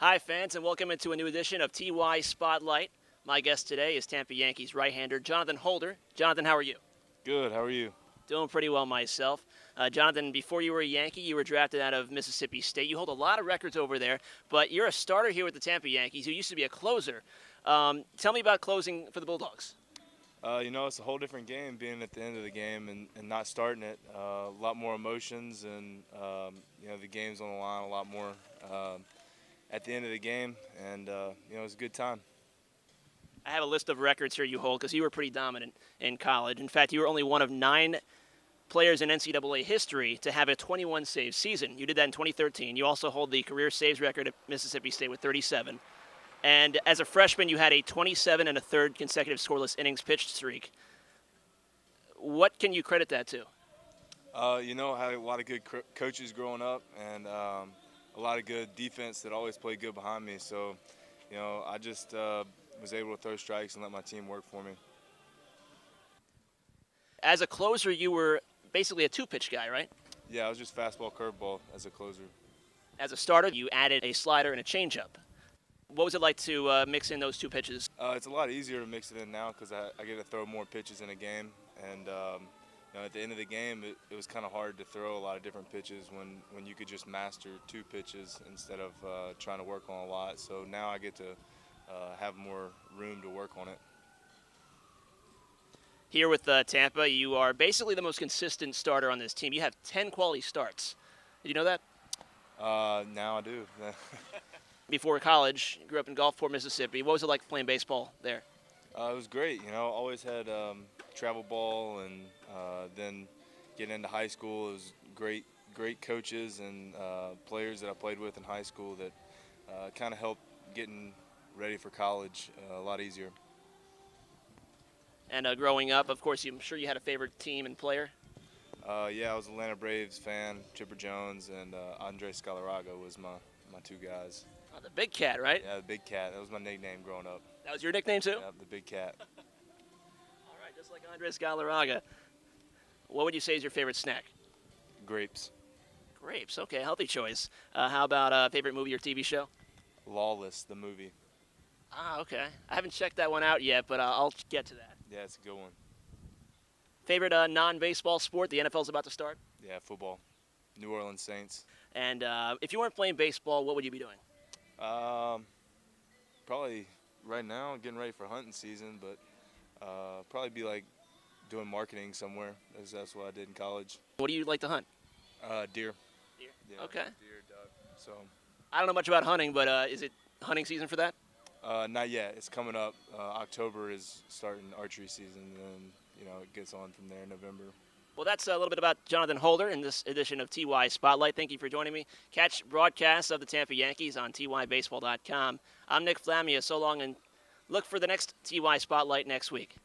Hi, fans, and welcome into a new edition of TY Spotlight. My guest today is Tampa Yankees right-hander Jonathan Holder. Jonathan, how are you? Good. How are you? Doing pretty well myself. Jonathan, before you were a Yankee, you were drafted out of Mississippi State. You hold a lot of records over there, but you're a starter here with the Tampa Yankees. You used to be a closer. Tell me about closing for the Bulldogs. It's a whole different game being at the end of the game and not starting it. A lot more emotions and, the game's on the line a lot more at the end of the game. And, it was a good time. I have a list of records here you hold because you were pretty dominant in college. In fact, you were only one of 9 players in NCAA history to have a 21-save season. You did that in 2013. You also hold the career saves record at Mississippi State with 37. And as a freshman, you had a 27 and a third consecutive scoreless innings pitched streak. What can you credit that to? I had a lot of good coaches growing up and a lot of good defense that always played good behind me. So, I just was able to throw strikes and let my team work for me. As a closer, you were basically a two-pitch guy, right? Yeah, I was just fastball, curveball as a closer. As a starter, you added a slider and a changeup. What was it like to mix in those two pitches? It's a lot easier to mix it in now because I get to throw more pitches in a game. And, at the end of the game, it was kind of hard to throw a lot of different pitches when you could just master 2 pitches instead of trying to work on a lot. So now I get to have more room to work on it. Here with Tampa, you are basically the most consistent starter on this team. You have 10 quality starts. Did you know that? Now I do. Before college, you grew up in Gulfport, Mississippi. What was it like playing baseball there? It was great. Always had travel ball, and then getting into high school, it was great coaches and players that I played with in high school that kind of helped getting ready for college a lot easier. And growing up, of course, I'm sure you had a favorite team and player? Yeah, I was an Atlanta Braves fan. Chipper Jones and Andres Galarraga was my 2 guys. Oh, the Big Cat, right? Yeah, the Big Cat. That was my nickname growing up. That was your nickname, too? Yeah, the Big Cat. All right, just like Andres Galarraga. What would you say is your favorite snack? Grapes. Grapes, okay, healthy choice. How about a favorite movie or TV show? Lawless, the movie. Ah, okay. I haven't checked that one out yet, but I'll get to that. Yeah, it's a good one. Favorite non-baseball sport? The NFL's about to start. Yeah, football. New Orleans Saints. And if you weren't playing baseball, what would you be doing? Probably right now getting ready for hunting season, but probably be like doing marketing somewhere. That's what I did in college. What do you like to hunt? Deer. Deer. Yeah, Okay. Deer, duck. So. I don't know much about hunting, but is it hunting season for that? Not yet. It's coming up. October is starting archery season, and it gets on from there in November. Well, that's a little bit about Jonathan Holder in this edition of TY Spotlight. Thank you for joining me. Catch broadcasts of the Tampa Yankees on tybaseball.com. I'm Nick Flammia. So long, and look for the next TY Spotlight next week.